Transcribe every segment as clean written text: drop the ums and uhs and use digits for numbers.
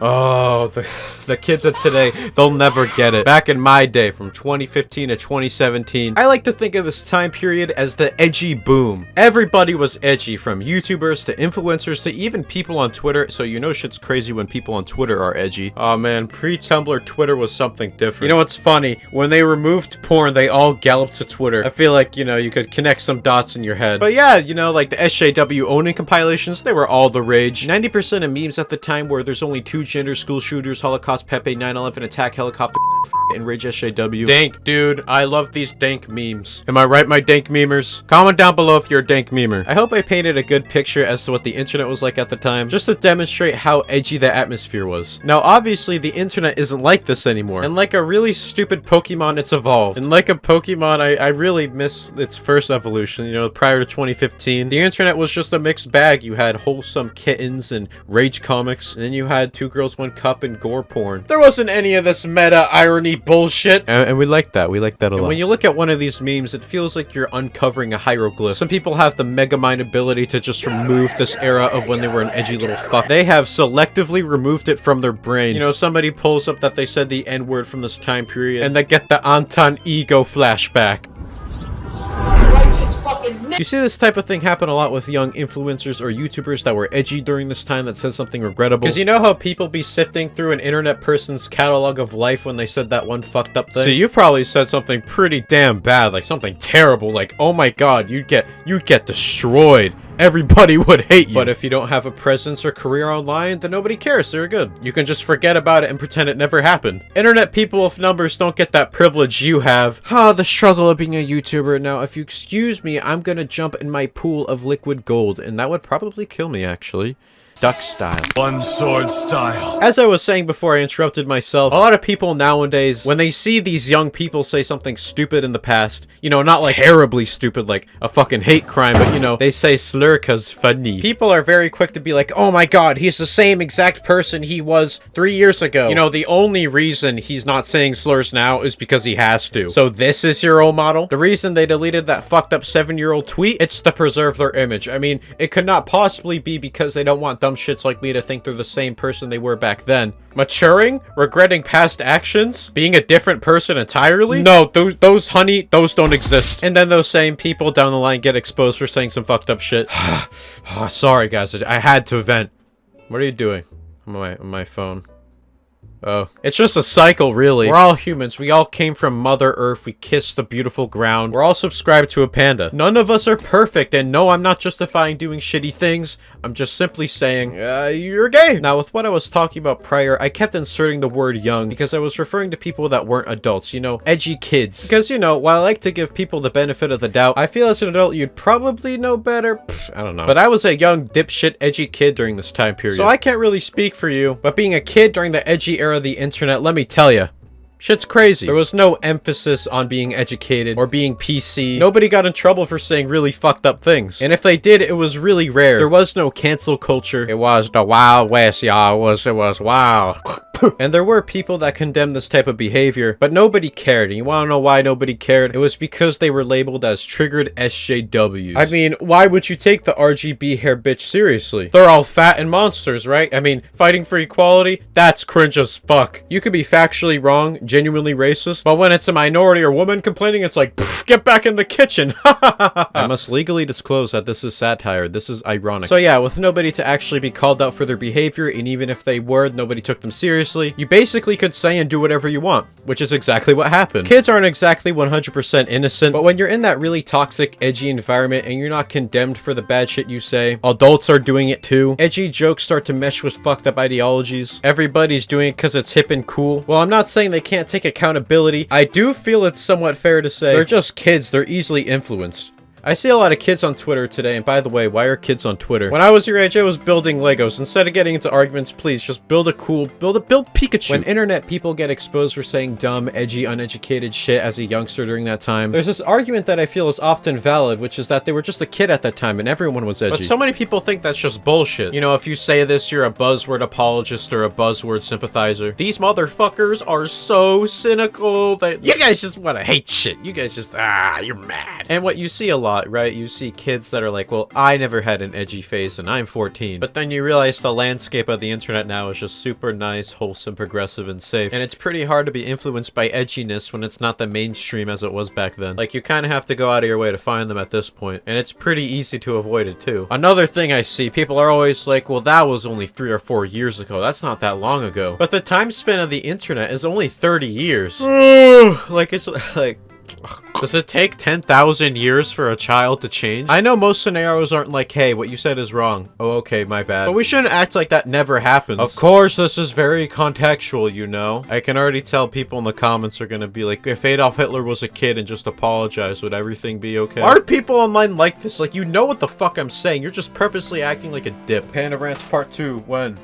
Oh, the kids of today, they'll never get it. Back in my day, from 2015 to 2017, I like to think of this time period as the edgy boom. Everybody was edgy, from YouTubers to influencers to even people on Twitter, so you know shit's crazy when people on Twitter are edgy. Oh man, pre-Tumblr Twitter was something different. You know what's funny? When they removed porn, they all galloped to Twitter. I feel like, you know, you could connect some dots in your head. But yeah, you know, like the SJW owning compilations, they were all the rage. 90% of memes at the time were there's only two genders, school shooters, Holocaust, Pepe, 9/11, attack, helicopter, and rage SJW. Dank, dude. I love these dank memes. Am I right, my dank memers? Comment down below if you're a dank memer. I hope I painted a good picture as to what the internet was like at the time, just to demonstrate how edgy the atmosphere was. Now, obviously, the internet isn't like this anymore. And like a really stupid Pokemon, it's evolved. And like a Pokemon, I really miss its first evolution. You know, prior to 2015, the internet was just a mixed bag. You had wholesome kittens and rage comics, and then you had Two Girls, One Cup and gore porn. There wasn't any of this meta irony bullshit. And we like that. We like that a lot. When you look at one of these memes, it feels like you're uncovering a hieroglyph. Some people have the Megamind ability to just remove this era of when they were an edgy little fuck. They have selectively removed it from their brain. You know, somebody pulls up that they said the N-word from this time period, and they get the Anton ego flashback. You see this type of thing happen a lot with young influencers or YouTubers that were edgy during this time that said something regrettable. Because you know how people be sifting through an internet person's catalog of life when they said that one fucked up thing? So you've probably said something pretty damn bad, like something terrible, like, oh my god, you'd get destroyed. Everybody would hate you. But if you don't have a presence or career online, then nobody cares. They're good. You can just forget about it and pretend it never happened. Internet people with numbers don't get that privilege you have. The struggle of being a YouTuber. Now, if you excuse me, I'm gonna jump in my pool of liquid gold, and that would probably kill me, actually. Duck style. One sword style. As I was saying before I interrupted myself, a lot of people nowadays, when they see these young people say something stupid in the past, you know, not like terribly stupid, like a fucking hate crime, but you know, they say slur 'cause funny. People are very quick to be like, oh my god, he's the same exact person he was 3 years ago. You know, the only reason he's not saying slurs now is because he has to. So this is your role model? The reason they deleted that fucked up 7-year-old tweet, it's to preserve their image. I mean, it could not possibly be because they don't want dumb shits like me to think they're the same person they were back then. Maturing? Regretting past actions? Being a different person entirely? No, those don't exist. And then those same people down the line get exposed for saying some fucked up shit. Sorry guys, I had to vent. What are you doing? On my phone. Oh, it's just a cycle, really. We're all humans. We all came from Mother Earth. We kissed the beautiful ground. We're all subscribed to Apandah. None of us are perfect, and no, I'm not justifying doing shitty things. I'm just simply saying, you're gay. Now, with what I was talking about prior, I kept inserting the word young because I was referring to people that weren't adults, you know, edgy kids. Because, you know, while I like to give people the benefit of the doubt, I feel as an adult you'd probably know better. I don't know. But I was a young, dipshit, edgy kid during this time period. So I can't really speak for you, but being a kid during the edgy era of the internet, let me tell you, shit's crazy. There was no emphasis on being educated or being PC. Nobody got in trouble for saying really fucked up things. And if they did, it was really rare. There was no cancel culture. It was the Wild West, y'all. It was wild. And there were people that condemned this type of behavior, but nobody cared. And you want to know why nobody cared? It was because they were labeled as triggered SJWs. I mean, why would you take the RGB hair bitch seriously? They're all fat and monsters, right? I mean, fighting for equality? That's cringe as fuck. You could be factually wrong, genuinely racist, but when it's a minority or woman complaining, it's like, get back in the kitchen. I must legally disclose that this is satire. This is ironic. So yeah, with nobody to actually be called out for their behavior, and even if they were, nobody took them seriously, you basically could say and do whatever you want, which is exactly what happened. Kids aren't exactly 100% innocent, but when you're in that really toxic, edgy environment and you're not condemned for the bad shit you say, adults are doing it too. Edgy jokes start to mesh with fucked up ideologies. Everybody's doing it because it's hip and cool. Well, I'm not saying they can't take accountability. I do feel it's somewhat fair to say they're just kids. They're easily influenced. I see a lot of kids on Twitter today, and by the way, why are kids on Twitter? When I was your age, I was building Legos. Instead of getting into arguments, please just build Pikachu. When internet people get exposed for saying dumb, edgy, uneducated shit as a youngster during that time, there's this argument that I feel is often valid, which is that they were just a kid at that time and everyone was edgy. But so many people think that's just bullshit. You know, if you say this, you're a buzzword apologist or a buzzword sympathizer. These motherfuckers are so cynical that you guys just want to hate shit. You guys just, you're mad. And what you see a lot lot, right? You see kids that are like, well, I never had an edgy phase and I'm 14. But then you realize the landscape of the internet now is just super nice, wholesome, progressive, and safe. And it's pretty hard to be influenced by edginess when it's not the mainstream as it was back then. Like, you kind of have to go out of your way to find them at this point. And it's pretty easy to avoid it too. Another thing I see, people are always like, well, that was only 3 or 4 years ago. That's not that long ago. But the time span of the internet is only 30 years. Like, it's like... Does it take 10,000 years for a child to change? I know most scenarios aren't like, hey, what you said is wrong. Oh, okay, my bad. But we shouldn't act like that never happens. Of course, this is very contextual, you know? I can already tell people in the comments are gonna be like, if Adolf Hitler was a kid and just apologized, would everything be okay? Are people online like this? Like, you know what the fuck I'm saying. You're just purposely acting like a dip. Panda Rants Part 2, when?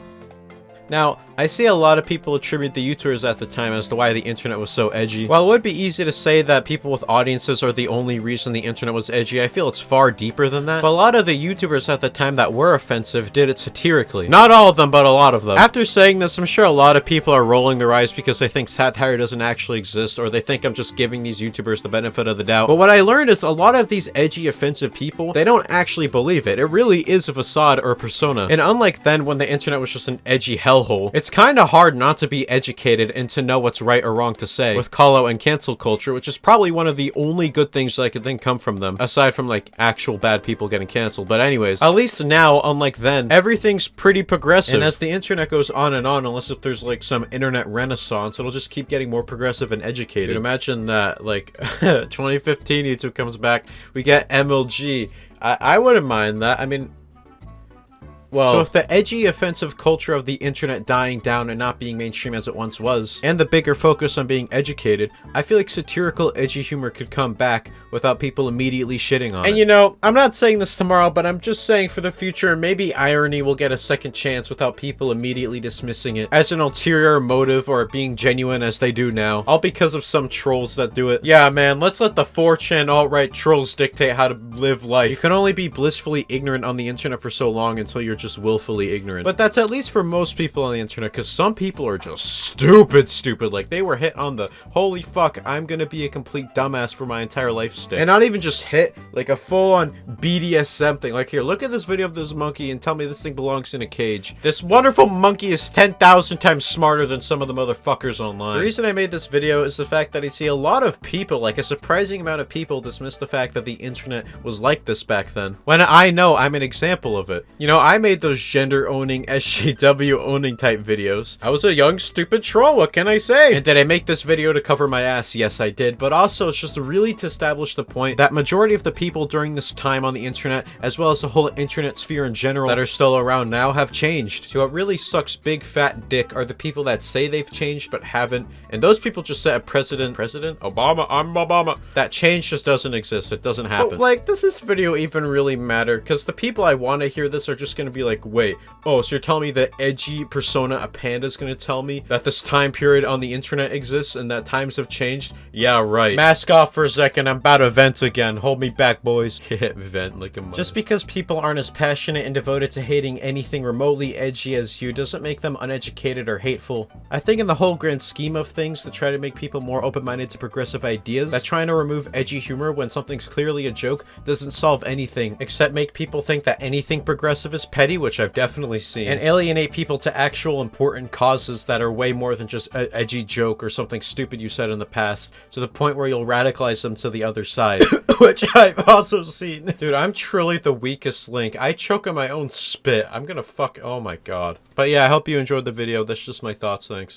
Now, I see a lot of people attribute the YouTubers at the time as to why the internet was so edgy. While it would be easy to say that people with audiences are the only reason the internet was edgy, I feel it's far deeper than that. But a lot of the YouTubers at the time that were offensive did it satirically. Not all of them, but a lot of them. After saying this, I'm sure a lot of people are rolling their eyes because they think satire doesn't actually exist, or they think I'm just giving these YouTubers the benefit of the doubt. But what I learned is a lot of these edgy, offensive people, they don't actually believe it. It really is a facade or a persona. And unlike then, when the internet was just an edgy hellhole, it's kind of hard not to be educated and to know what's right or wrong to say with call-out and cancel culture, which is probably one of the only good things that I could think come from them, aside from like actual bad people getting canceled. But anyways, at least now, unlike then, everything's pretty progressive. And as the internet goes on, unless if there's like some internet renaissance, it'll just keep getting more progressive and educated. Imagine that, like, 2015 YouTube comes back, we get MLG. I wouldn't mind that. I mean, well, so if the edgy, offensive culture of the internet dying down and not being mainstream as it once was, and the bigger focus on being educated, I feel like satirical, edgy humor could come back without people immediately shitting on it. And you know, I'm not saying this tomorrow, but I'm just saying for the future, maybe irony will get a second chance without people immediately dismissing it as an ulterior motive or being genuine as they do now, all because of some trolls that do it. Yeah, man, let's let the 4chan alt-right trolls dictate how to live life. You can only be blissfully ignorant on the internet for so long until you're just willfully ignorant. But that's at least for most people on the internet, because some people are just stupid. Like, they were hit on the holy fuck, I'm gonna be a complete dumbass for my entire life stick. And not even just hit, like a full-on BDSM thing. Like, here, look at this video of this monkey and tell me this thing belongs in a cage. This wonderful monkey is 10,000 times smarter than some of the motherfuckers online. The reason I made this video is the fact that I see a lot of people, like a surprising amount of people, dismiss the fact that the internet was like this back then, when I know I'm an example of it. You know, I made those gender-owning, SJW-owning type videos. I was a young, stupid troll, what can I say? And did I make this video to cover my ass? Yes, I did. But also, it's just really to establish the point that majority of the people during this time on the internet, as well as the whole internet sphere in general, that are still around now have changed. So what really sucks big fat dick are the people that say they've changed but haven't, and those people just set a President Obama, I'm Obama. That change just doesn't exist. It doesn't happen. But, like, does this video even really matter? Because the people I want to hear this are just gonna be like, wait, oh, so you're telling me that edgy persona Apandah is gonna tell me that this time period on the internet exists and that times have changed? Yeah, right. Mask off for a second, I'm about to vent again. Hold me back, boys. Vent like a mouse. Just because people aren't as passionate and devoted to hating anything remotely edgy as you doesn't make them uneducated or hateful. I think in the whole grand scheme of things, to try to make people more open-minded to progressive ideas, that trying to remove edgy humor when something's clearly a joke doesn't solve anything, except make people think that anything progressive is petty, which I've definitely seen, and alienate people to actual important causes that are way more than just an edgy joke or something stupid you said in the past, to the point where you'll radicalize them to the other side, which I've also seen. Dude, I'm truly the weakest link. I choke on my own spit. I'm gonna fuck, oh my god. But yeah, I hope you enjoyed the video. That's just my thoughts. Thanks.